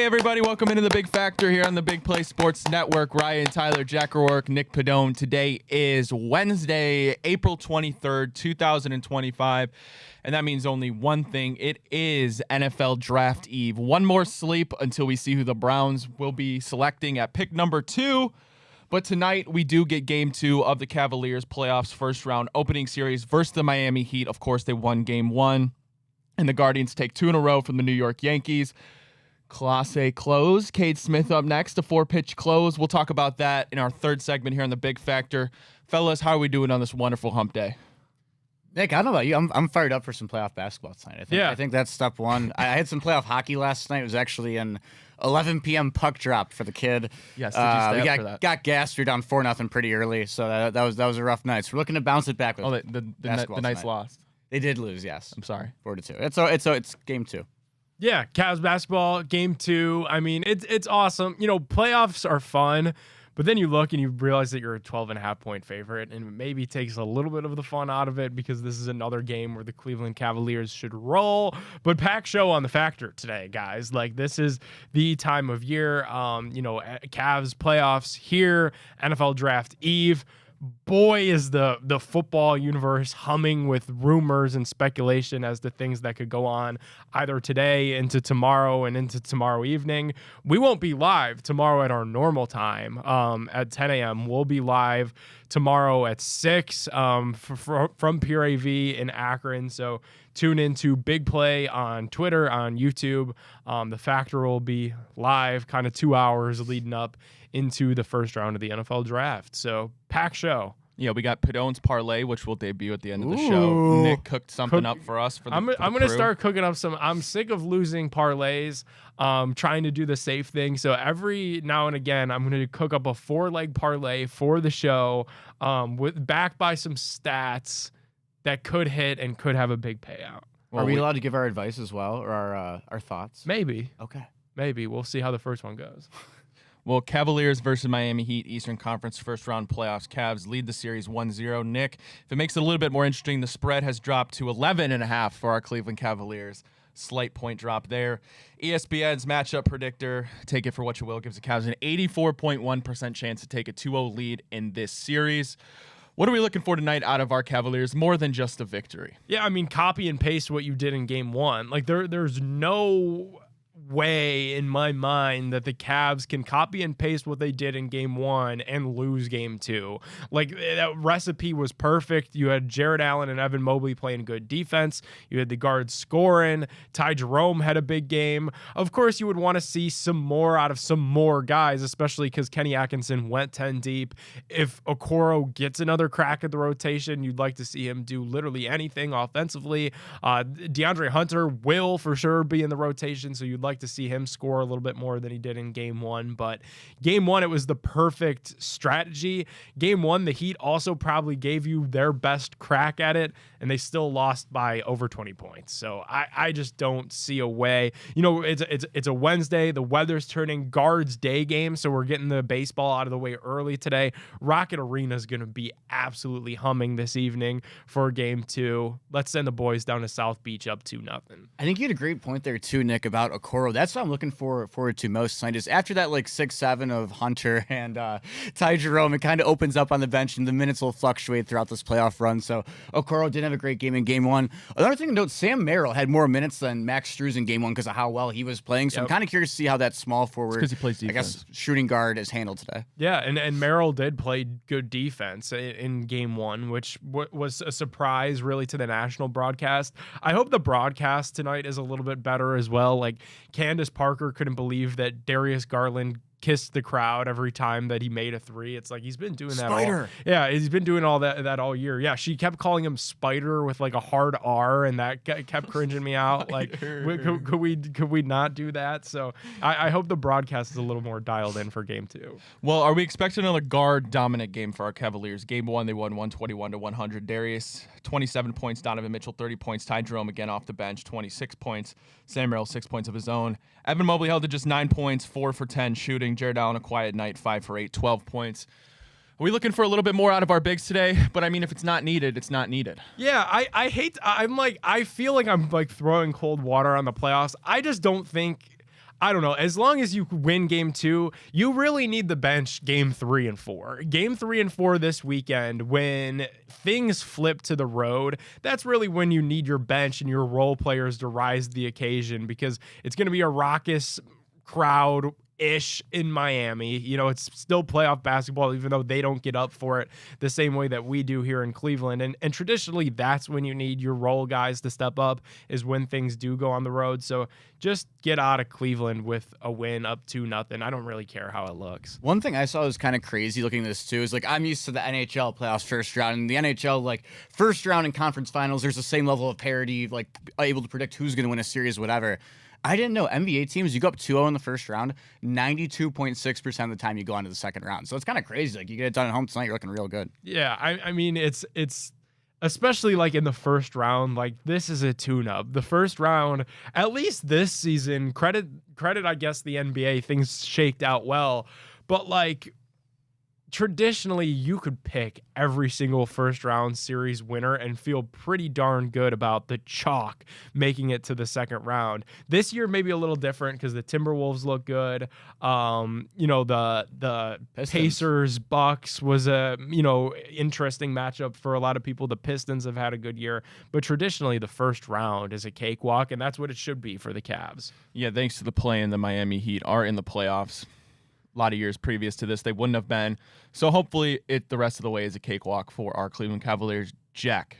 Hey, everybody. Welcome into the Big Factor here on the Big Play Sports Network. Ryan, Tyler, Jack O'Rourke, Nick Pedone. Today is Wednesday, April 23rd, 2025. And that means only one thing. It is NFL Draft Eve. One more sleep until we see who the Browns will be selecting at pick number 2. But tonight, we do get game 2 of the Cavaliers playoffs first round opening series versus the Miami Heat. Of course, they won game 1. And the Guardians take 2 in a row from the New York Yankees. Class A close. Cade Smith up next, a 4-pitch close. We'll talk about that in our third segment here on the Big Factor. Fellas, how are we doing on this wonderful hump day? Nick, I don't know about you. I'm fired up for some playoff basketball tonight. I think that's step one. I had some playoff hockey last night. It was actually an 11 p.m. puck drop for the kid. Yes, did you stay up for that? Got gassed. We were down 4-0 pretty early, so that was a rough night. So we're looking to bounce it back with the Knights lost. They did lose, yes. I'm sorry. 4-2. It's game 2. Yeah, Cavs basketball, game 2. I mean, it's awesome. You know, playoffs are fun, but then you look and you realize that you're a 12.5-point favorite, and it maybe takes a little bit of the fun out of it because this is another game where the Cleveland Cavaliers should roll. But pack show on the Factor today, guys. Like, this is the time of year. Cavs playoffs here, NFL Draft Eve. Boy, is the football universe humming with rumors and speculation as to things that could go on either today into tomorrow and into tomorrow evening. We won't be live tomorrow at our normal time at 10 a.m. We'll be live tomorrow at 6 from Pure AV in Akron. So tune into Big Play on Twitter, on YouTube. The Factor will be live kind of 2 hours leading up into the first round of the NFL draft. So pack show. Yeah, we got Pedone's Parlay, which will debut at the end of the show. Nick cooked something up for us. I'm going to start cooking up some. I'm sick of losing parlays, trying to do the safe thing. So every now and again, I'm going to cook up a 4-leg parlay for the show, backed by some stats that could hit and could have a big payout. Well, are we allowed to give our advice as well, or our thoughts? Maybe. Okay. Maybe. We'll see how the first one goes. Well, Cavaliers versus Miami Heat, Eastern Conference first-round playoffs. Cavs lead the series 1-0. Nick, if it makes it a little bit more interesting, the spread has dropped to 11.5 for our Cleveland Cavaliers. Slight point drop there. ESPN's matchup predictor, take it for what you will, gives the Cavs an 84.1% chance to take a 2-0 lead in this series. What are we looking for tonight out of our Cavaliers, more than just a victory? Yeah, I mean, copy and paste what you did in game 1. Like, there's no way in my mind that the Cavs can copy and paste what they did in game 1 and lose game 2. Like, that recipe was perfect. You had Jared Allen and Evan Mobley playing good defense. You had the guards scoring. Ty Jerome had a big game. Of course, you would want to see some more out of some more guys, especially because Kenny Atkinson went 10 deep. If Okoro gets another crack at the rotation, you'd like to see him do literally anything offensively. DeAndre Hunter will for sure be in the rotation, so you'd like to see him score a little bit more than he did in game 1. But game 1, it was the perfect strategy. Game 1, the Heat also probably gave you their best crack at it, and they still lost by over 20 points. So I just don't see a way. You know, it's a Wednesday. The weather's turning. Guards day game, so we're getting the baseball out of the way early today. Rocket Arena is going to be absolutely humming this evening for game 2. Let's send the boys down to South Beach up 2-0. I think you had a great point there too, Nick, about Okoro. That's what I'm looking forward to most tonight. Is after that 6-7 of Hunter and Ty Jerome, it kind of opens up on the bench, and the minutes will fluctuate throughout this playoff run. So Okoro didn't have a great game in game 1. Another thing to note: Sam Merrill had more minutes than Max Strus in game 1 because of how well he was playing. So I'm kind of curious to see how that small forward, because he plays defense, I guess, shooting guard is handled today. Yeah, and Merrill did play good defense in game 1, which was a surprise really to the national broadcast. I hope the broadcast tonight is a little bit better as well. Like, Candace Parker couldn't believe that Darius Garland kissed the crowd every time that he made a 3. It's like he's been doing that he's been doing all that all year. Yeah, she kept calling him Spider with a hard R, and that kept cringing me out. Like, could we not do that? So I hope the broadcast is a little more dialed in for game 2. Well, are we expecting another guard dominant game for our Cavaliers? Game 1, they won 121-100. Darius, 27 points. Donovan Mitchell, 30 points. Ty Jerome again off the bench, 26 points. Sam Merrill, 6 points of his own. Evan Mobley held to just 9 points, 4 for 10 shooting. Jared Allen, a quiet night, 5 for 8, 12 points. Are we looking for a little bit more out of our bigs today? But I mean, if it's not needed, it's not needed. Yeah, I feel like I'm throwing cold water on the playoffs. I just don't think I don't know. As long as you win game 2, you really need the bench game 3 and 4. Game 3 and 4 this weekend, when things flip to the road, that's really when you need your bench and your role players to rise to the occasion, because it's going to be a raucous crowd ish in Miami. You know, it's still playoff basketball, even though they don't get up for it the same way that we do here in Cleveland. And traditionally, that's when you need your role guys to step up, is when things do go on the road. So just get out of Cleveland with a win up 2-0. I don't really care how it looks. One thing I saw was kind of crazy looking at this too is, like, I'm used to the NHL playoffs first round, and the NHL, like, first round and conference finals, there's the same level of parity, like able to predict who's going to win a series, whatever. I didn't know NBA teams, you go up 2-0 in the first round, 92.6% of the time you go on to the second round. So it's kind of crazy. Like, you get it done at home tonight, you're looking real good. Yeah, I mean, it's especially like in the first round, like this is a tune-up. The first round, at least this season, credit I guess the NBA, things shaked out well, but like traditionally you could pick every single first round series winner and feel pretty darn good about the chalk making it to the second round. This year maybe a little different because the Timberwolves look good. You know, the Pacers Bucks was a, you know, interesting matchup for a lot of people. The Pistons have had a good year, but traditionally the first round is a cakewalk, and that's what it should be for the Cavs. Yeah, thanks to the play in, the Miami Heat are in the playoffs. A lot of years previous to this, they wouldn't have been. So hopefully the rest of the way is a cakewalk for our Cleveland Cavaliers. Jack,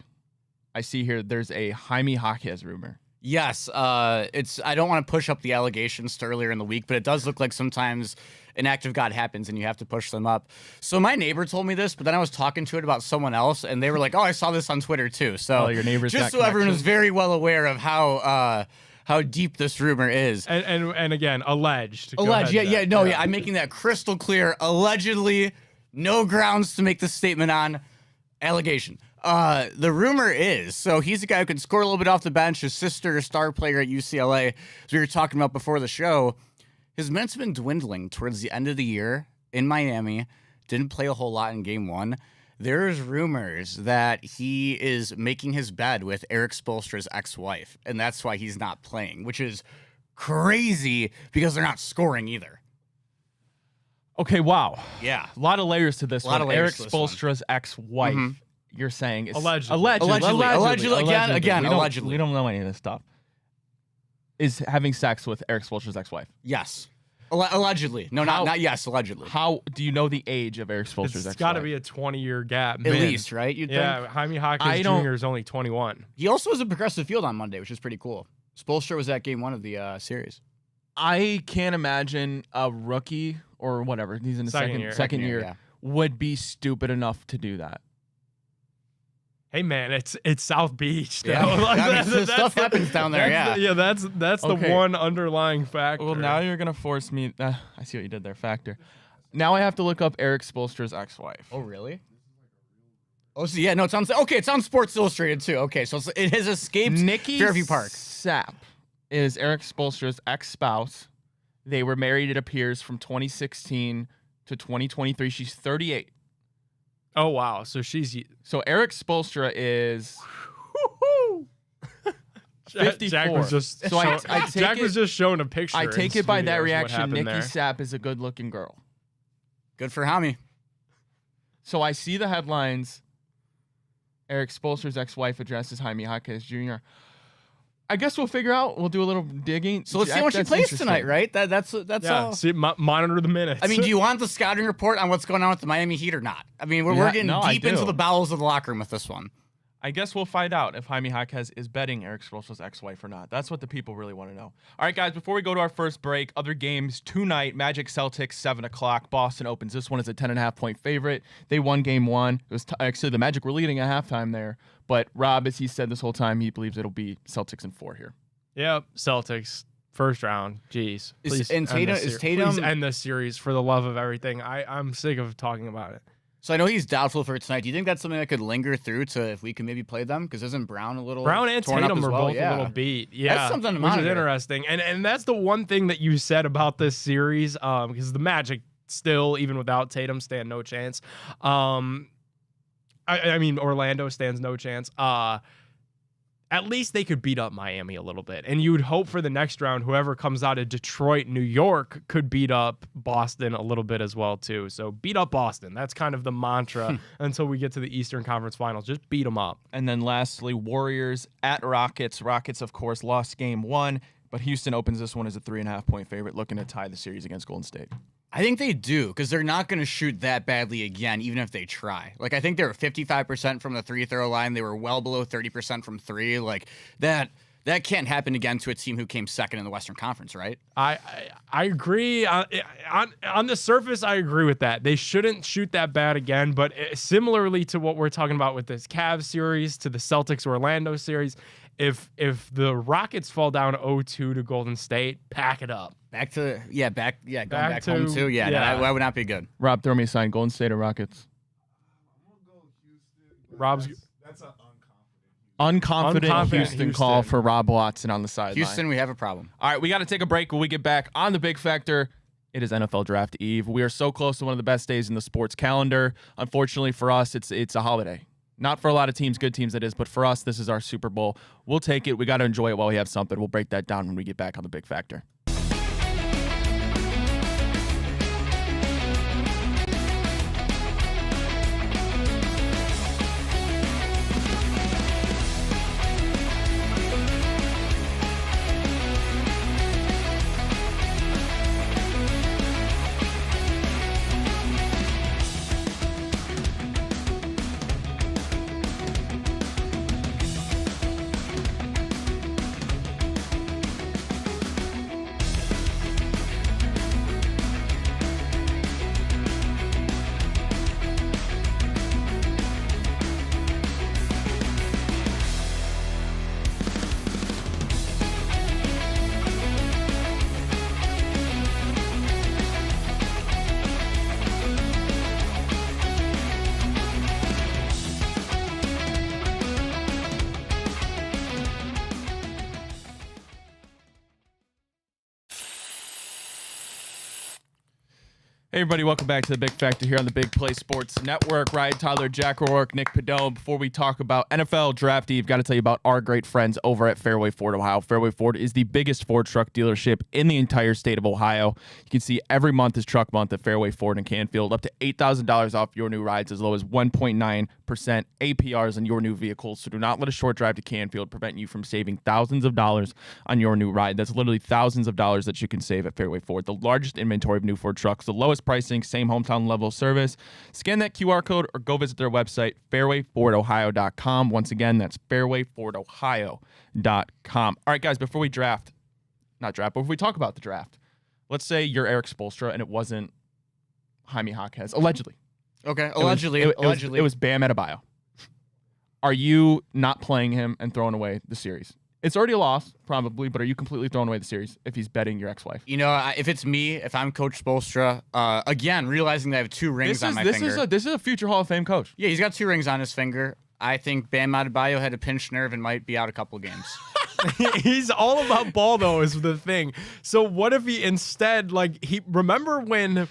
I see here there's a Jaime Jaquez rumor. Yes, I don't want to push up the allegations to earlier in the week, but it does look like sometimes an act of God happens and you have to push them up. So my neighbor told me this, but then I was talking to it about someone else, and they were like, "Oh, I saw this on Twitter too." So your neighbors just so everyone is very well aware of how deep this rumor is. And again, alleged. Yeah, I'm making that crystal clear. Allegedly, no grounds to make this statement on. Allegation. The rumor is, so he's a guy who can score a little bit off the bench. His sister, a star player at UCLA, as we were talking about before the show, his minutes have been dwindling towards the end of the year in Miami. Didn't play a whole lot in game 1. There's rumors that he is making his bed with Eric Spoelstra's ex-wife, and that's why he's not playing, which is crazy because they're not scoring either. Okay, wow. Yeah. A lot of layers to this one. Eric to this Spoelstra's ex-wife, you're saying is Allegedly. Allegedly. Again, allegedly. We don't know any of this stuff. Is having sex with Eric Spoelstra's ex-wife. Yes. Allegedly. No, not yes, allegedly. How do you know the age of Eric Spoelstra's ex-wife? It's got to be a 20-year gap. At least, right? You'd think. Jaime Jaquez Jr. is only 21. He also was a Progressive Field on Monday, which is pretty cool. Spoelstra was at game 1 of the series. I can't imagine a rookie or whatever, he's in the second year yeah. would be stupid enough to do that. Hey man, it's South Beach. Though. Yeah. Like, stuff happens down there. That's Okay. the one underlying factor. Well, now you're gonna force me. I see what you did there. Factor. Now I have to look up Eric Spoelstra's ex-wife. Oh really? Oh, so yeah, no, it's on Sports Illustrated too. Okay, so it has escaped Nikki Fairview Park. Sapp is Eric Spoelstra's ex-spouse. They were married, it appears, from 2016 to 2023. She's 38. Oh wow, so Eric Spoelstra is 54. Jack was just Jack was just showing a picture. I take it by that reaction. Nikki there. Sapp is a good-looking girl. Good for Jaime. So I see the headlines. Eric Spoelstra's ex-wife addresses Jaime Jaquez Jr. I guess we'll figure out. We'll do a little digging. So let's see what she plays tonight, right? That's all. See, monitor the minutes. I mean, do you want the scouting report on what's going on with the Miami Heat or not? I mean, we're getting deep into the bowels of the locker room with this one. I guess we'll find out if Jaime Jaquez is betting Eric Spoelstra's ex-wife or not. That's what the people really want to know. All right, guys, before we go to our first break, other games tonight, Magic Celtics, 7 o'clock. Boston opens. This one is a 10.5-point favorite. They won game 1. It was actually the Magic were leading at halftime there. But Rob, as he said this whole time, he believes it'll be Celtics in 4 here. Yep, Celtics. First round. Jeez. Please end this series for the love of everything. I'm sick of talking about it. So I know he's doubtful for tonight. Do you think that's something that could linger through to if we can maybe play them? Because isn't Brown a little Brown and torn Tatum up as are well? both a little beat. Yeah, that's something to which monitor. Is interesting. And that's the one thing that you said about this series, because the Magic still, even without Tatum, stand no chance. I mean, Orlando stands no chance. at least they could beat up Miami a little bit. And you would hope for the next round, whoever comes out of Detroit, New York could beat up Boston a little bit as well, too. So beat up Boston. That's kind of the mantra until we get to the Eastern Conference Finals. Just beat them up. And then lastly, Warriors at Rockets. Rockets, of course, lost game 1, but Houston opens this one as a 3.5-point favorite, looking to tie the series against Golden State. I think they do, because they're not going to shoot that badly again, even if they try. Like, I think they were 55% from the free-throw line. They were well below 30% from three. Like, that can't happen again to a team who came second in the Western Conference, right? I agree. On the surface, I agree with that. They shouldn't shoot that bad again, but similarly to what we're talking about with this Cavs series, to the Celtics-Orlando series, if the Rockets fall down 0-2 to Golden State, pack it up. Going back home too. Yeah, no, that would not be good. Rob, throw me a sign. Golden State or Rockets? I'm gonna go Houston. Rob's That's an Unconfident Houston call for Rob Watson on the sideline. Houston, we have a problem. All right, we got to take a break. When we get back on the Big Factor, it is NFL Draft Eve. We are so close to one of the best days in the sports calendar. Unfortunately for us, it's a holiday. Not for a lot of teams, good teams that is, but for us, this is our Super Bowl. We'll take it. We got to enjoy it while we have something. We'll break that down when we get back on the Big Factor. Hey everybody, welcome back to the Big Factor here on the Big Play Sports Network. Ryan Tyler, Jack O'Rourke, Nick Pedone. Before we talk about NFL Draft Eve, got to tell you about our great friends over at Fairway Ford, Ohio. Fairway Ford is the biggest Ford truck dealership in the entire state of Ohio. You can see every month is Truck Month at Fairway Ford in Canfield. Up to $8,000 off your new rides, as low as 1.9% APRs on your new vehicles. So do not let a short drive to Canfield prevent you from saving thousands of dollars on your new ride. That's literally thousands of dollars that you can save at Fairway Ford. The largest inventory of new Ford trucks, the lowest pricing, same hometown level of service. Scan that QR code or go visit their website, fairwayfordohio.com. Once again, that's fairwayfordohio.com. All right, guys, before we before we talk about the draft, let's say you're Eric Spoelstra and it wasn't Jaime Jaquez, allegedly. Okay, It was Bam Adebayo. Are you not playing him and throwing away the series? It's already a loss, probably, but are you completely throwing away the series if he's betting your ex-wife? You know, if it's me, if I'm Coach Spoelstra, again, realizing that I have two rings on my finger. This is a future Hall of Fame coach. Yeah, he's got 2 rings on his finger. I think Bam Adebayo had a pinched nerve and might be out a couple of games. He's all about ball, though, is the thing. So what if he instead, remember when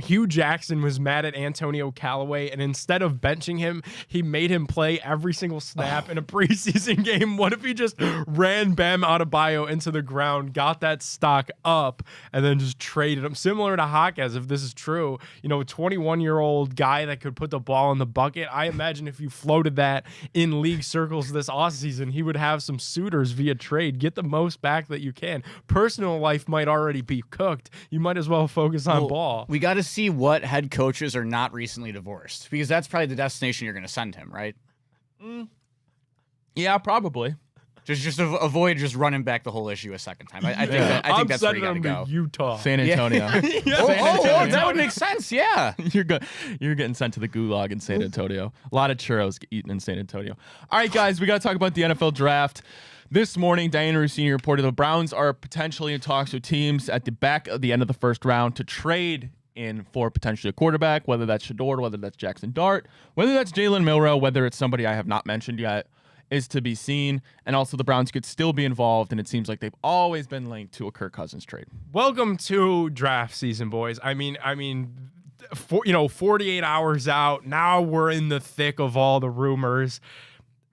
Hugh Jackson was mad at Antonio Callaway, and instead of benching him, he made him play every single snap in a preseason game? What if he just ran Bam Adebayo into the ground, got that stock up, and then just traded him? Similar to Jaquez, if this is true, a 21-year-old guy that could put the ball in the bucket. I imagine if you floated that in league circles this offseason, he would have some suitors via trade. Get the most back that you can. Personal life might already be cooked. You might as well focus on ball. We got to see what head coaches are not recently divorced, because that's probably the destination you're going to send him, right? Yeah, probably. Just avoid just running back the whole issue a second time. I think that's where you got to go. Utah, San Antonio. That would make sense. Yeah, You're getting sent to the gulag in San Antonio. A lot of churros eaten in San Antonio. All right, guys, we got to talk about the NFL draft. This morning, Diana Rossini reported the Browns are potentially in talks with teams at the back of the end of the first round to trade in for potentially a quarterback, whether that's Shador, whether that's Jackson Dart, whether that's Jalen Milroe, whether it's somebody I have not mentioned yet, is to be seen. And also the Browns could still be involved, and it seems like they've always been linked to a Kirk Cousins trade. Welcome to draft season, boys. I mean, 48 hours out, now we're in the thick of all the rumors.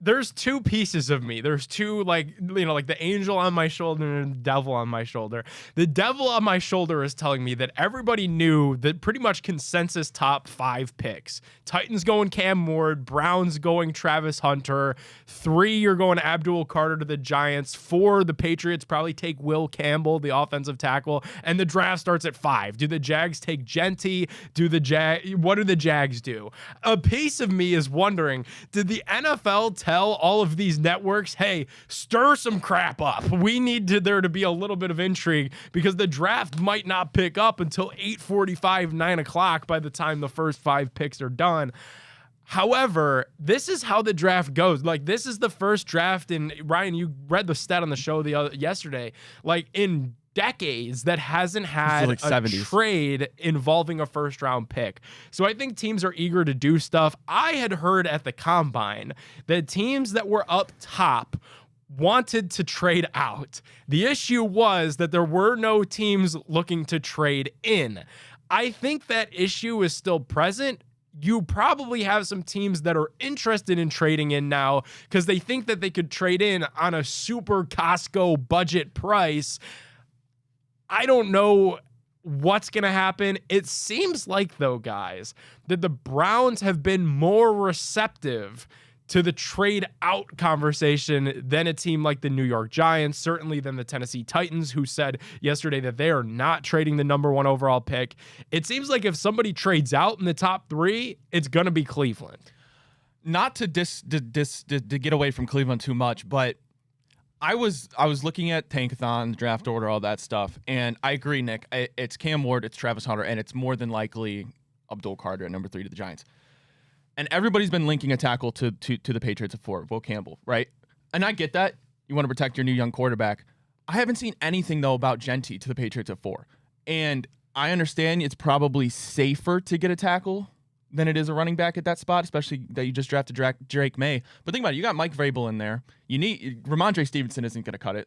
there's two pieces of me. There's two, like, like the angel on my shoulder and the devil on my shoulder. The devil on my shoulder is telling me that everybody knew that pretty much consensus top 5 picks. Titans going Cam Ward, Browns going Travis Hunter, 3 you're going Abdul Carter to the Giants, 4 the Patriots probably take Will Campbell, the offensive tackle, and the draft starts at 5. Do the Jags take Genty? What do the Jags do? A piece of me is wondering, did the NFL tell all of these networks, hey, stir some crap up? We need there to be a little bit of intrigue because the draft might not pick up until 8:45, 9 o'clock by the time the first 5 picks are done. However, this is how the draft goes. Like, this is the first draft in, Ryan, you read the stat on the show yesterday, like in decades that hasn't had like a 70s. trade involving a first round pick. So I think teams are eager to do stuff. I had heard at the combine that teams that were up top wanted to trade out. The issue was that there were no teams looking to trade in. I think that issue is still present. You probably have some teams that are interested in trading in now because they think that they could trade in on a super Costco budget price. I don't know what's going to happen. It seems like, though, guys, that the Browns have been more receptive to the trade out conversation than a team like the New York Giants, certainly than the Tennessee Titans, who said yesterday that they are not trading the number 1 overall pick. It seems like if somebody trades out in the top 3, it's going to be Cleveland. Not to get away from Cleveland too much, but I was looking at Tankathon, draft order, all that stuff, and I agree, Nick. It's Cam Ward, it's Travis Hunter, and it's more than likely Abdul Carter at number 3 to the Giants. And everybody's been linking a tackle to the Patriots at 4, Will Campbell, right? And I get that. You want to protect your new young quarterback. I haven't seen anything, though, about Genty to the Patriots at 4. And I understand it's probably safer to get a tackle than it is a running back at that spot, especially that you just drafted Drake May. But think about it. You got Mike Vrabel in there. Ramondre Stevenson isn't going to cut it,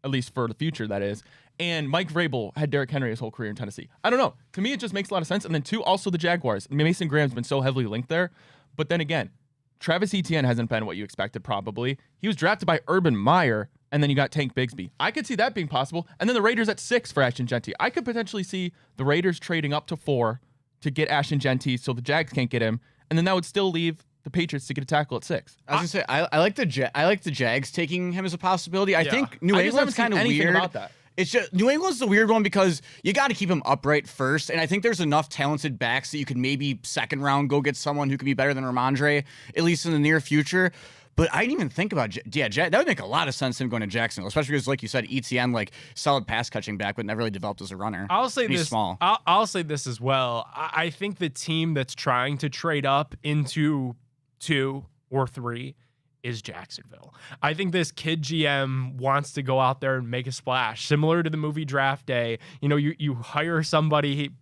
at least for the future, that is. And Mike Vrabel had Derrick Henry his whole career in Tennessee. I don't know. To me, it just makes a lot of sense. And then, 2, also the Jaguars. I mean, Mason Graham's been so heavily linked there. But then again, Travis Etienne hasn't been what you expected, probably. He was drafted by Urban Meyer, and then you got Tank Bigsby. I could see that being possible. And then the Raiders at 6 for Ashton Genty. I could potentially see the Raiders trading up to 4 to get Ashton Genty so the Jags can't get him. And then that would still leave the Patriots to get a tackle at 6. I was gonna say I like the Jags taking him as a possibility. I think New I just England's haven't kind seen of anything weird about that. It's just New England's the weird one because you got to keep him upright first, and I think there's enough talented backs that you could maybe second round go get someone who could be better than Ramondre, at least in the near future. But I didn't even think about that would make a lot of sense him going to Jacksonville, especially because, like you said, ETN, like solid pass catching back, but never really developed as a runner. I'll say He's this. small. I'll say this as well. I think the team that's trying to trade up into 2 or 3 is Jacksonville. I think this kid GM wants to go out there and make a splash, similar to the movie Draft Day. You hire somebody,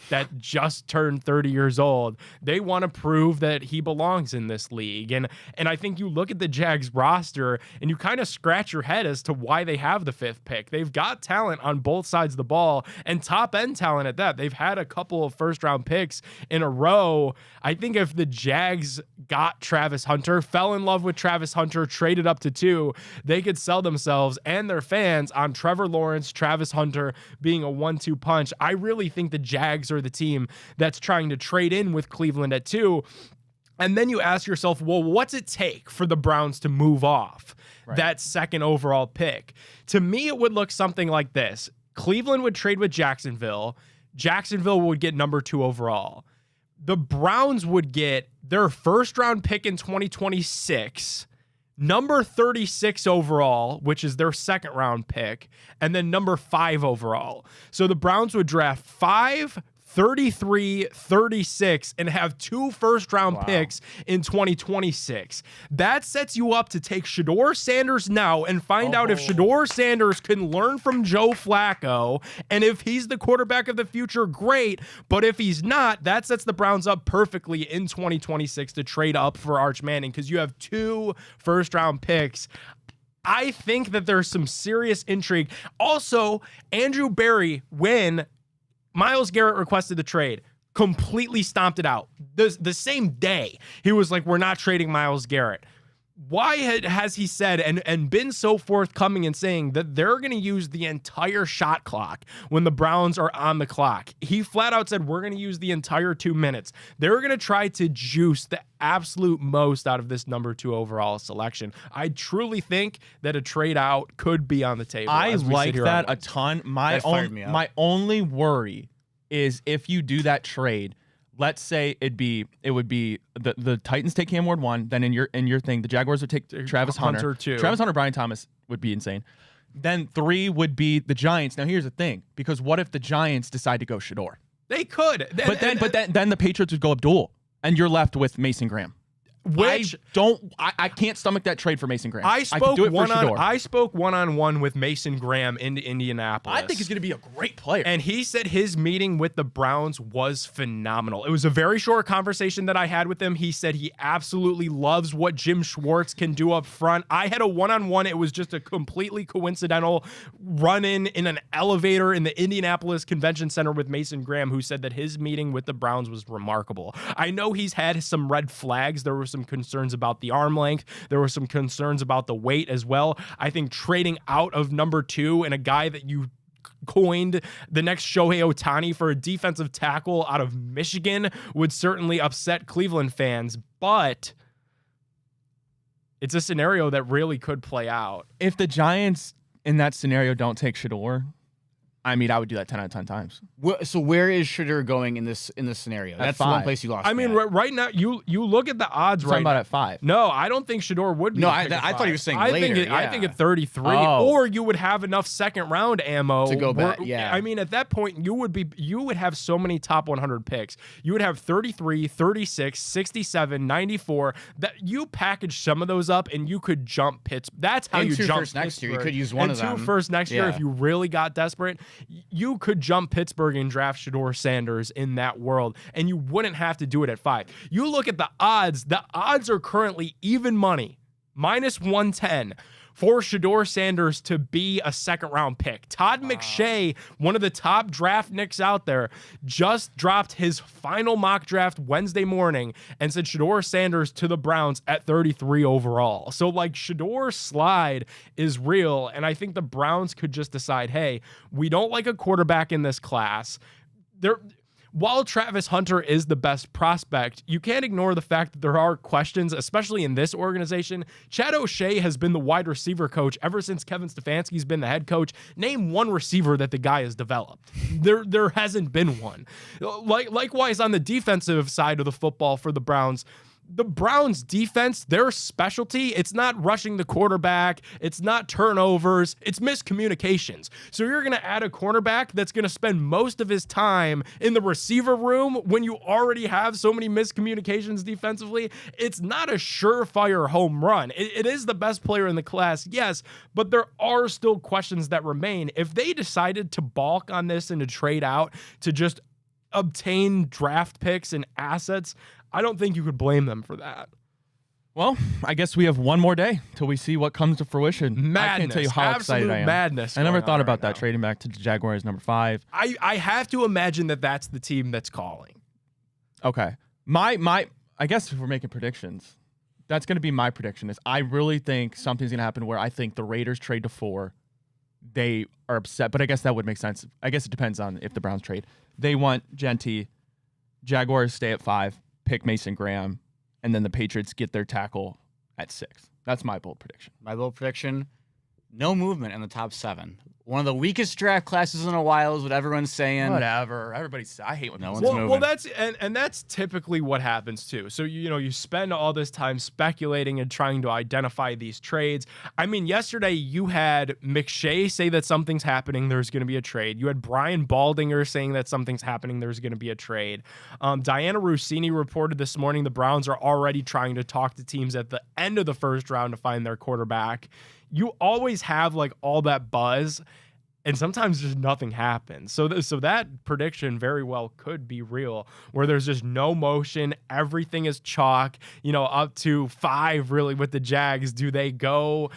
that just turned 30 years old. They want to prove that he belongs in this league. And I think you look at the Jags roster and you kind of scratch your head as to why they have the 5th pick. They've got talent on both sides of the ball and top end talent at that. They've had a couple of first round picks in a row. I think if the Jags got Travis Hunter, fell in love with Travis Hunter, traded up to 2, they could sell themselves and their fans on Trevor Lawrence, Travis Hunter being a 1-2 punch. I really think the Jags are the team that's trying to trade in with Cleveland at 2. And then you ask yourself, well, what's it take for the Browns to move off that 2nd overall pick? To me, it would look something like this. Cleveland would trade with Jacksonville. Jacksonville would get number 2 overall. The Browns would get their first round pick in 2026, number 36 overall, which is their 2nd round pick, and then number 5 overall. So the Browns would draft 5, 33, 36, and have 2 first-round picks in 2026. That sets you up to take Shedeur Sanders now and find out if Shedeur Sanders can learn from Joe Flacco, and if he's the quarterback of the future, great. But if he's not, that sets the Browns up perfectly in 2026 to trade up for Arch Manning because you have 2 first-round picks. I think that there's some serious intrigue. Also, Andrew Berry, when Myles Garrett requested the trade, completely stomped it out. The same day, he was like, we're not trading Myles Garrett. why has he said and been so forthcoming in saying that they're going to use the entire shot clock when the Browns are on the clock? He flat out said, we're going to use the entire 2 minutes. They're going to try to juice the absolute most out of this number 2 overall selection. I truly think that a trade out could be on the table. I like that a ton. That fired me up. My only worry is if you do that trade, let's say it would be the Titans take Cam Ward 1, then in your thing, the Jaguars would take Travis Hunter 2. Travis Hunter, Brian Thomas would be insane. Then 3 would be the Giants. Now here's the thing, because what if the Giants decide to go Shador? They could. But then the Patriots would go Abdul, and you're left with Mason Graham. Which I can't stomach that trade for Mason Graham. I could do it for Shador. I spoke one-on-one with Mason Graham into Indianapolis. I think he's going to be a great player. And he said his meeting with the Browns was phenomenal. It was a very short conversation that I had with him. He said he absolutely loves what Jim Schwartz can do up front. I had a one-on-one. It was just a completely coincidental run-in in an elevator in the Indianapolis Convention Center with Mason Graham, who said that his meeting with the Browns was remarkable. I know he's had some red flags. There were some concerns about the arm length. There were some concerns about the weight as well. I think trading out of number 2 and a guy that you coined the next Shohei Ohtani for a defensive tackle out of Michigan would certainly upset Cleveland fans, but it's a scenario that really could play out. If the Giants in that scenario don't take Shador, I mean, I would do that 10 out of 10 times. So where is Shador going in this scenario? That's the 5. one place you lost. I mean, right now, you look at the odds Talking right about now. at 5. No, I don't think Shador would be. No, the I pick at thought he was 5. saying I later, think I yeah. think at 33, Oh. or you would have enough second round ammo To go back, yeah. I mean, at that point, you would have so many top 100 picks. You would have 33, 36, 67, 94. That you package some of those up, and you could jump Pittsburgh. That's how And you 2 jump first next year. You Pittsburgh. could use one and of them. 2 first next year Yeah. if you really got desperate. You could jump Pittsburgh and draft Shador Sanders in that world, and you wouldn't have to do it at 5. You look at the odds. The odds are currently even money, -110 for Shador Sanders to be a second-round pick. Todd McShay, one of the top draft nicks out there, just dropped his final mock draft Wednesday morning and said Shador Sanders to the Browns at 33 overall. So, like, Shador's slide is real, and I think the Browns could just decide, hey, we don't like a quarterback in this class. While Travis Hunter is the best prospect, you can't ignore the fact that there are questions, especially in this organization. Chad O'Shea has been the wide receiver coach ever since Kevin Stefanski's been the head coach. Name one receiver that the guy has developed. There hasn't been one. Likewise, on the defensive side of the football for the Browns defense, their specialty, it's not rushing the quarterback, it's not turnovers, it's miscommunications. So you're going to add a cornerback that's going to spend most of his time in the receiver room when you already have so many miscommunications defensively. It's not a surefire home run. It is the best player in the class, yes, but there are still questions that remain. If they decided to balk on this and to trade out to just obtain draft picks and assets, I don't think you could blame them for that. Well, I guess we have one more day till we see what comes to fruition. Madness. I can't tell you how excited I am. Madness. I never going thought on about right that, now. trading back to the Jaguars number 5. I have to imagine that that's the team that's calling. Okay. I guess if we're making predictions, that's going to be my prediction. Is I really think something's going to happen where I think the Raiders trade to 4. They are upset, but I guess that would make sense. I guess it depends on if the Browns trade. They want Genty. Jaguars stay at 5, pick Mason Graham, and then the Patriots get their tackle at 6. That's my bold prediction. My bold prediction, no movement in the top 7. One of the weakest draft classes in a while is what everyone's saying. Whatever. I hate when No people one's say Well, moving. that's typically what happens too. So you spend all this time speculating and trying to identify these trades. I mean, yesterday you had McShay say that something's happening, there's going to be a trade. You had Brian Baldinger saying that something's happening, there's going to be a trade. Diana Rossini reported this morning the Browns are already trying to talk to teams at the end of the first round to find their quarterback. You always have like all that buzz, and sometimes just nothing happens. So that prediction very well could be real, where there's just no motion, everything is chalk. Up to 5 really with the Jags. Do they go,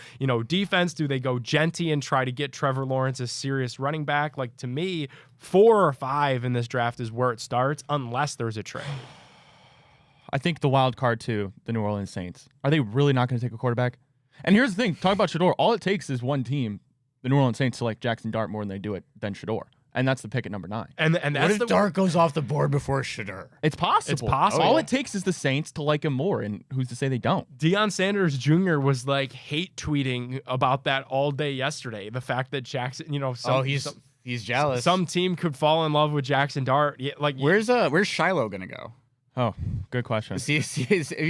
defense? Do they go Genty and try to get Trevor Lawrence a serious running back? Like, to me, 4 or 5 in this draft is where it starts, unless there's a trade. I think the wild card too, the New Orleans Saints. Are they really not going to take a quarterback? And here's the thing, talk about Shador. All it takes is one team, the New Orleans Saints, select Jackson Dart more than they do it than Shador. And that's the pick at number 9. And What that's if the Dart goes off the board before Shador? It's possible. It's possible. All it takes is the Saints to like him more, and who's to say they don't? Deion Sanders Jr. was like hate tweeting about that all day yesterday. The fact that Jackson, He's jealous. some team could fall in love with Jackson Dart. Yeah, like Where's Shiloh gonna go? Oh, good question. Have you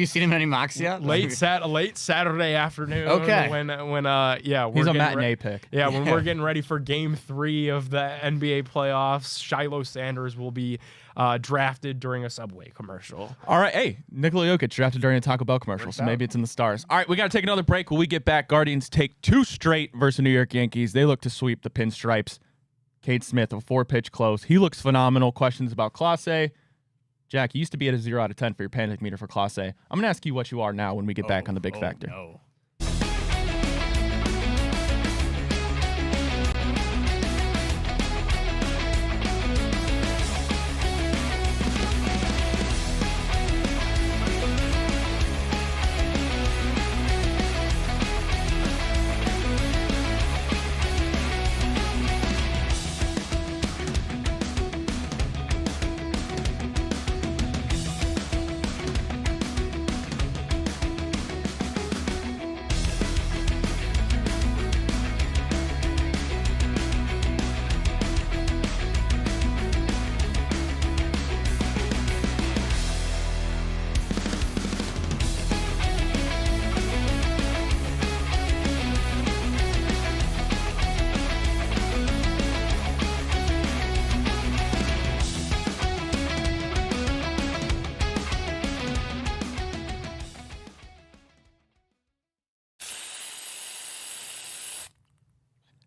seen him in any mocks yet? late Saturday afternoon. Okay. When we're He's a getting matinee pick. Yeah, when we're getting ready for Game 3 of the NBA playoffs, Shiloh Sanders will be drafted during a Subway commercial. All right, hey, Nikola Jokic drafted during a Taco Bell commercial, so maybe it's in the stars. All right, we got to take another break. When we get back, Guardians take 2 straight versus the New York Yankees. They look to sweep the Pinstripes. Cade Smith, a 4-pitch close. He looks phenomenal. Questions about Clase. Jack, you used to be at a 0 out of 10 for your panic meter for Clase. I'm going to ask you what you are now when we get back on the Big Factor. No.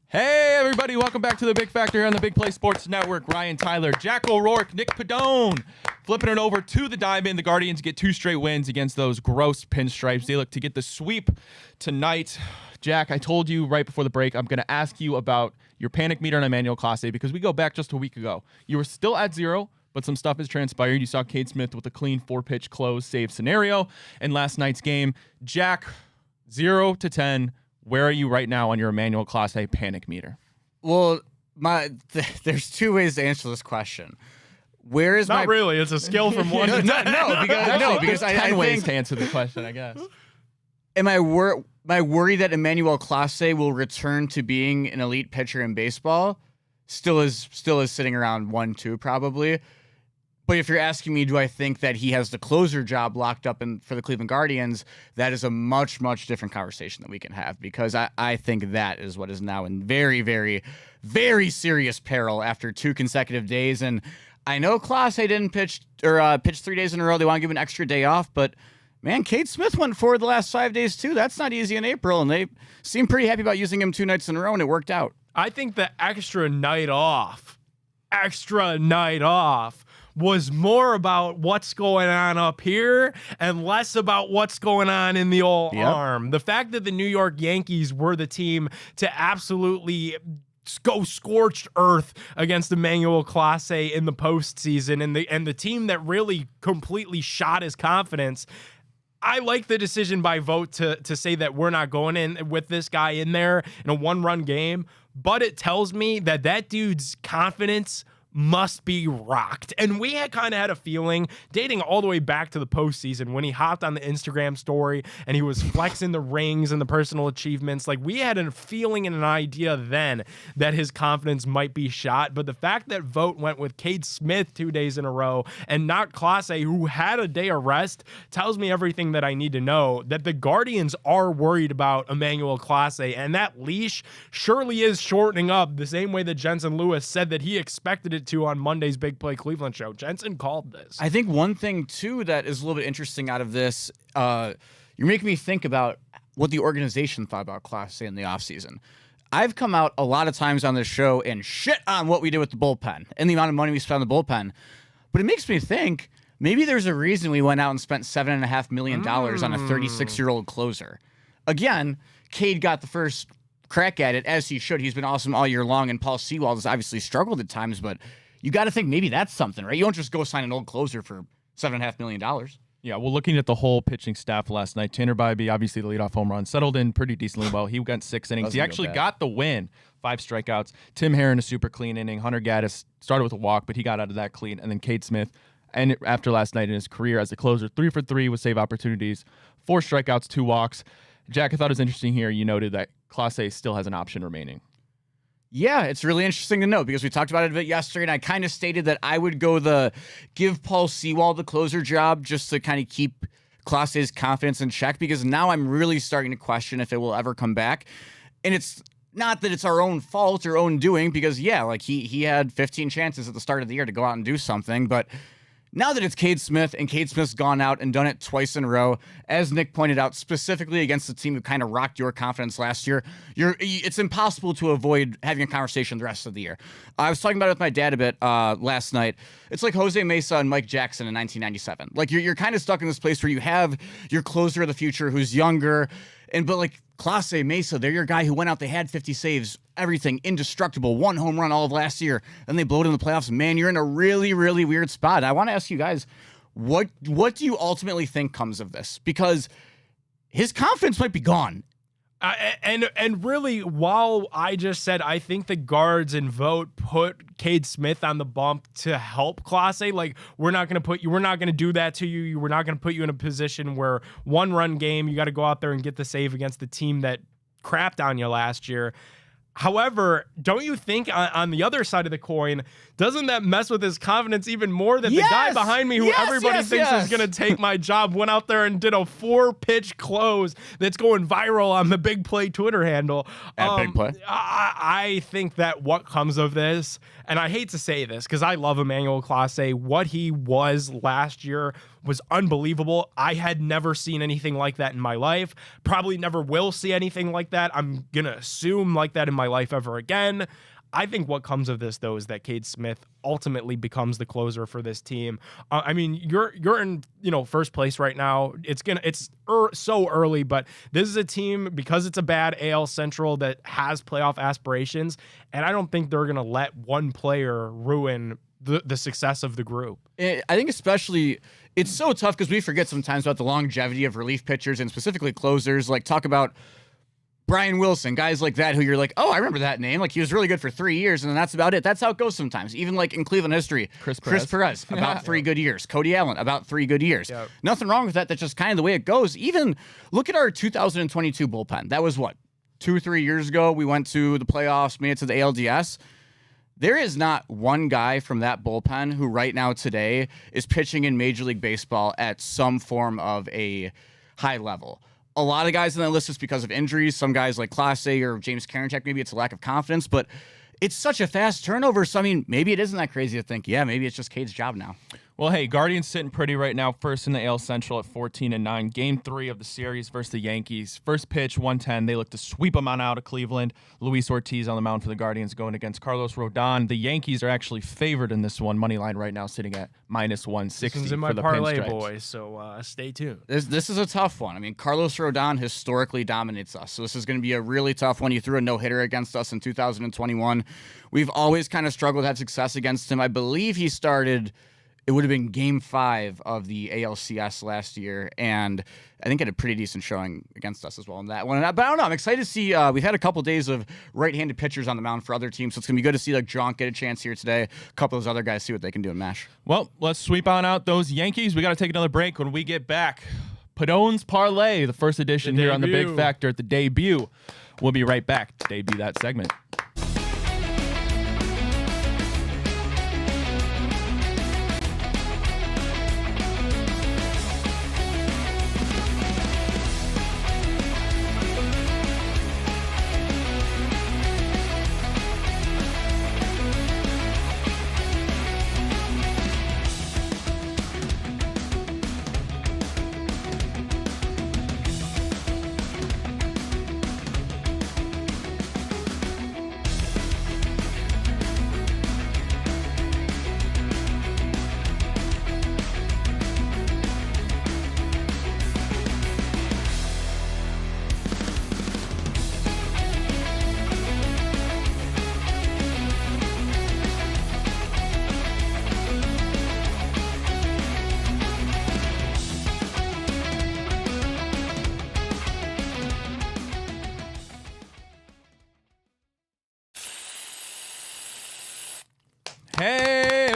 Hey, everybody. Welcome back to the Big Factor here on the Big Play Sports Network. Ryan Tyler, Jack O'Rourke, Nick Pedone. Flipping it over to the Diamond. The Guardians get 2 straight wins against those gross Pinstripes. They look to get the sweep tonight. Jack, I told you right before the break, I'm going to ask you about your panic meter on Emmanuel Clase because we go back just a week ago. You were still at 0, but some stuff has transpired. You saw Cade Smith with a clean 4-pitch close save scenario in last night's game. Jack, 0 to 10. Where are you right now on your Emmanuel Clase panic meter? Well, there's 2 ways to answer this question. Where is Not really. It's a scale from 1 to 10. because I 10 ways think to answer the question, I guess. am I worried that Emmanuel Clase will return to being an elite pitcher in baseball? Still is sitting around 1-2 probably. But if you're asking me, do I think that he has the closer job locked up for the Cleveland Guardians, that is a much, much different conversation that we can have because I think that is what is now in very, very, very serious peril after 2 consecutive days. And I know Clase didn't pitch 3 days in a row. They want to give him an extra day off, but man, Cade Smith went forward the last 5 days too. That's not easy in April, and they seem pretty happy about using him 2 nights in a row, and it worked out. I think the extra night off was more about what's going on up here and less about what's going on in the old arm. The fact that the New York Yankees were the team to absolutely go scorched earth against Emmanuel Clase in the postseason and the team that really completely shot his confidence. I like the decision by vote to say that we're not going in with this guy in there in a 1-run game, but it tells me that dude's confidence must be rocked. And we had kind of had a feeling dating all the way back to the postseason when he hopped on the Instagram story and he was flexing the rings and the personal achievements. Like we had a feeling and an idea then that his confidence might be shot. But the fact that Vogt went with Cade Smith 2 days in a row and not Clase, who had a day of rest, tells me everything that I need to know, that the Guardians are worried about Emmanuel Clase, and that leash surely is shortening up the same way that Jensen Lewis said that he expected it to on Monday's Big Play Cleveland show. Jensen called this. I think one thing too that is a little bit interesting out of this, you're making me think about what the organization thought about Clase in the offseason. I've come out a lot of times on this show and shit on what we did with the bullpen and the amount of money we spent on the bullpen, but it makes me think maybe there's a reason we went out and spent $7.5 million on a 36-year-old closer. Again, Cade got the first crack at it, as he should. He's been awesome all year long, and Paul Sewald has obviously struggled at times, but you got to think maybe that's something, right? You don't just go sign an old closer for $7.5 million. Yeah, well, looking at the whole pitching staff last night, Tanner Bybee, obviously the leadoff home run, settled in pretty decently well. He went 6 innings. He actually got the win, 5 strikeouts. Tim Herron, a super clean inning. Hunter Gaddis started with a walk, but he got out of that clean. And then Cade Smith, and after last night in his career as a closer, 3 for 3 with save opportunities, 4 strikeouts, 2 walks. Jack, I thought it was interesting here. You noted that Clase still has an option remaining. Yeah, it's really interesting to know because we talked about it a bit yesterday, and I kind of stated that I would go the give Paul Sewall the closer job just to kind of keep Clase's confidence in check, because now I'm really starting to question if it will ever come back. And it's not that it's our own fault or own doing, because, yeah, like he had 15 chances at the start of the year to go out and do something, but now that it's Cade Smith, and Cade Smith's gone out and done it twice in a row, as Nick pointed out, specifically against the team who kind of rocked your confidence last year, it's impossible to avoid having a conversation the rest of the year. I was talking about it with my dad a bit last night. It's like Jose Mesa and Mike Jackson in 1997. Like you're kind of stuck in this place where you have your closer of the future who's younger, but like Clase, Mesa, they're your guy who went out, they had 50 saves, everything, indestructible, 1 home run all of last year, then they blow it in the playoffs. Man, you're in a really, really weird spot. I want to ask you guys, what do you ultimately think comes of this? Because his confidence might be gone. And really, while I just said I think the guards and vote put Cade Smith on the bump to help Clase, like we're not going to do that to you. We're not going to put you in a position where 1-run game, you got to go out there and get the save against the team that crapped on you last year. However, don't you think on the other side of the coin, doesn't that mess with his confidence even more that the guy behind me who everybody thinks is going to take my job went out there and did a 4-pitch close that's going viral on the Big Play Twitter handle? At Big Play. I think that what comes of this, and I hate to say this because I love Emmanuel Clase, what he was last year was unbelievable. I had never seen anything like that in my life. Probably never will see anything like that. I'm going to assume like that in my life ever again. I think what comes of this, though, is that Cade Smith ultimately becomes the closer for this team. I mean, you're in first place right now. It's so early, but this is a team, because it's a bad AL Central, that has playoff aspirations, and I don't think they're gonna let one player ruin the success of the group. I think especially it's so tough because we forget sometimes about the longevity of relief pitchers and specifically closers. Like talk about Brian Wilson, guys like that who you're like, oh, I remember that name. Like he was really good for 3 years, and then that's about it. That's how it goes sometimes. Even like in Cleveland history, Chris Perez about 3 good years. Cody Allen about 3 good years. Yep. Nothing wrong with that. That's just kind of the way it goes. Even look at our 2022 bullpen. That was what, 2 or 3 years ago. We went to the playoffs, made it to the ALDS. There is not one guy from that bullpen who right now today is pitching in Major League Baseball at some form of a high level. A lot of guys on that list is because of injuries. Some guys like Clase or James Karinchak, maybe it's a lack of confidence, but it's such a fast turnover. So, I mean, maybe it isn't that crazy to think, yeah, maybe it's just Cade's job now. Well, hey, Guardians sitting pretty right now, first in the AL Central at 14-9. Game 3 of the series versus the Yankees. First pitch, 110. They look to sweep them on out of Cleveland. Luis Ortiz on the mound for the Guardians going against Carlos Rodon. The Yankees are actually favored in this one. Money line right now sitting at -160 This is in my for the parlay, Pinstripes. boys, so stay tuned. This is a tough one. I mean, Carlos Rodon historically dominates us, so this is going to be a really tough one. He threw a no-hitter against us in 2021. We've always kind of struggled to have success against him. I believe he started... It would have been Game 5 of the ALCS last year, and I think it had a pretty decent showing against us as well in that one. But I don't know. I'm excited to see. We've had a couple days of right-handed pitchers on the mound for other teams, so it's going to be good to see like Jonk get a chance here today. A couple of those other guys see what they can do in MASH. Well, let's sweep on out those Yankees. We got to take another break. When we get back, Pedone's Parlay, the first edition here on the Big Factor at the debut. We'll be right back to debut that segment.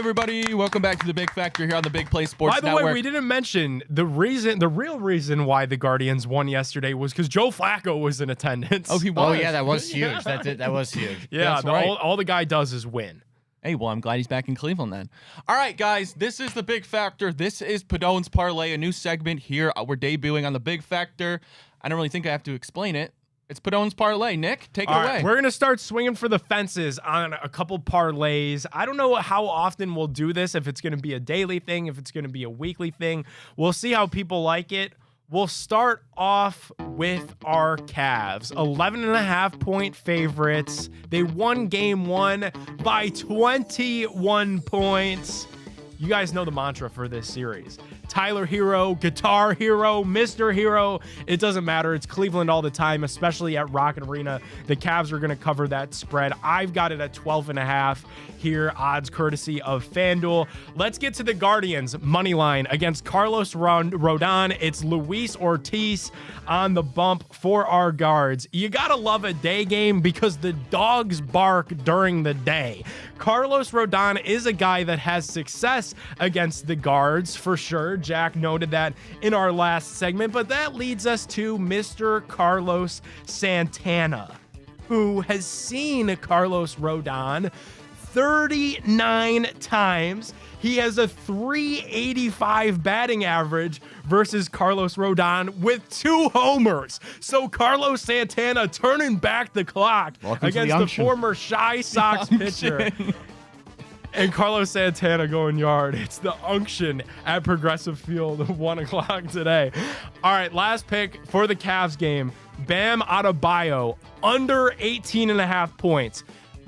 everybody? Welcome back to the Big Factor here on the Big Play Sports By the Network. way, we didn't mention the real reason why the Guardians won yesterday was because Joe Flacco was in attendance. Oh, he was. Oh yeah, that was huge. That was huge. Yeah, That's right. all the guy does is win. Hey, well, I'm glad he's back in Cleveland then. All right, guys, this is the Big Factor. This is Pedone's Parlay, a new segment here. We're debuting on the Big Factor. I don't really think I have to explain it. It's Pedone's Parlay. Nick, take it All away. right, we're going to start swinging for the fences on a couple parlays. I don't know how often we'll do this, if it's going to be a daily thing, if it's going to be a weekly thing. We'll see how people like it. We'll start off with our Cavs, 11.5-point favorites. They won game 1 by 21 points. You guys know the mantra for this series. Tyler Hero, Guitar Hero, Mr. Hero. It doesn't matter. It's Cleveland all the time, especially at Rocket Arena. The Cavs are going to cover that spread. I've got it at 12.5 here, odds courtesy of FanDuel. Let's get to the Guardians money line against Carlos Rodon. It's Luis Ortiz on the bump for our guards. You got to love a day game because the dogs bark during the day. Carlos Rodon is a guy that has success against the guards for sure. Jack noted that in our last segment, but that leads us to Mr. Carlos Santana, who has seen Carlos Rodon 39 times. He has a 385 batting average versus Carlos Rodon with 2 homers. So Carlos Santana turning back the clock against the former Shy Sox pitcher. And Carlos Santana going yard. It's the unction at Progressive Field at 1 o'clock today. All right, last pick for the Cavs game. Bam Adebayo, under 18.5 points.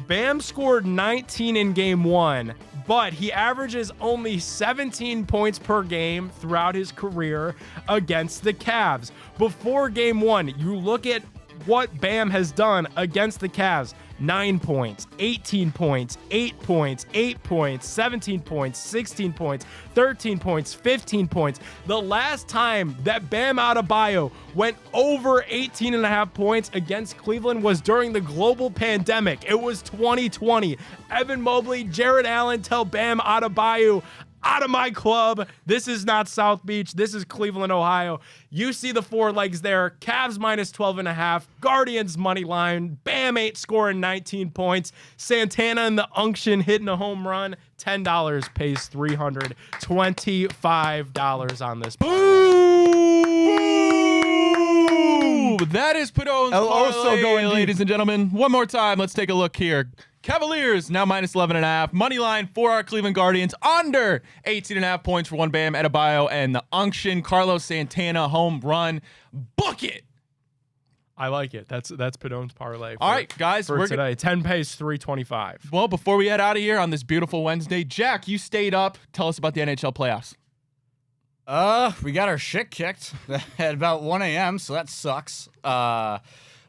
Bam scored 19 in game 1, but he averages only 17 points per game throughout his career against the Cavs. Before game 1, you look at what Bam has done against the Cavs. 9 points, 18 points, 8 points, 8 points, 17 points, 16 points, 13 points, 15 points. The last time that Bam Adebayo went over 18.5 points against Cleveland was during the global pandemic. It was 2020. Evan Mobley, Jared Allen tell Bam Adebayo, out of my club. This is not South Beach. This is Cleveland, Ohio. You see the 4 legs there. Cavs minus 12.5. Guardians money line. Bam 8 scoring 19 points. Santana and the unction hitting a home run. $10 pays $325 on this. Ooh, that is Pedone's also Parlay, going deep. ladies and gentlemen. One more time. Let's take a look here. Cavaliers now minus 11.5. Money line for our Cleveland Guardians under 18.5 points for one Bam Adebayo and the unction Carlos Santana home run. Book it. I like it. That's Pedone's parlay. All right, guys, for today. 10 pays $325. Well, before we head out of here on this beautiful Wednesday, Jack, you stayed up. Tell us about the NHL playoffs. We got our shit kicked at about 1 a.m., so that sucks.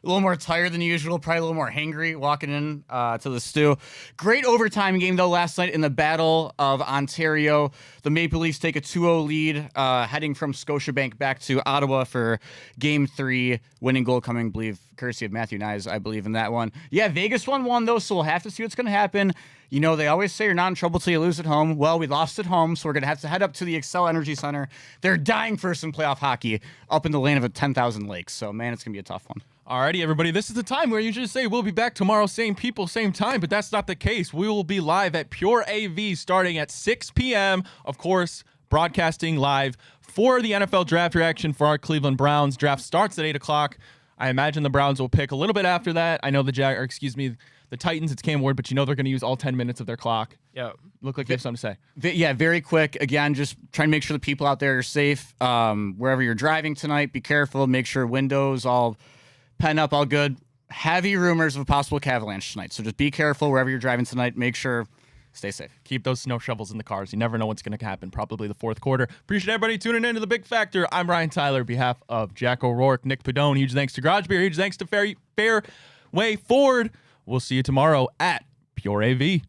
A little more tired than usual, probably a little more hangry walking in to the stew. Great overtime game, though, last night in the Battle of Ontario. The Maple Leafs take a 2-0 lead, heading from Scotiabank back to Ottawa for Game 3. Winning goal coming, courtesy of Matthew Nyes, I believe, in that one. Yeah, Vegas won 1, though, so we'll have to see what's going to happen. You know, they always say you're not in trouble till you lose at home. Well, we lost at home, so we're going to have to head up to the Xcel Energy Center. They're dying for some playoff hockey up in the land of 10,000 lakes. So, man, it's going to be a tough one. Alrighty, everybody. This is the time where you usually say we'll be back tomorrow, same people, same time, but that's not the case. We will be live at Pure AV starting at 6 p.m. Of course, broadcasting live for the NFL draft reaction for our Cleveland Browns. Draft starts at 8 o'clock. I imagine the Browns will pick a little bit after that. I know the Titans, it's Cam Ward, but you know they're going to use all 10 minutes of their clock. Yeah. Look like you have something to say. Yeah, very quick. Again, just trying to make sure the people out there are safe. Wherever you're driving tonight, be careful. Make sure windows all pen up, all good. Heavy rumors of a possible avalanche tonight. So just be careful wherever you're driving tonight. Make sure, stay safe. Keep those snow shovels in the cars. You never know what's going to happen. Probably the fourth quarter. Appreciate everybody tuning in to the Big Factor. I'm Ryan Tyler, on behalf of Jack O'Rourke, Nick Pedone. Huge thanks to Garage Beer. Huge thanks to Fairway Ford. We'll see you tomorrow at Pure AV.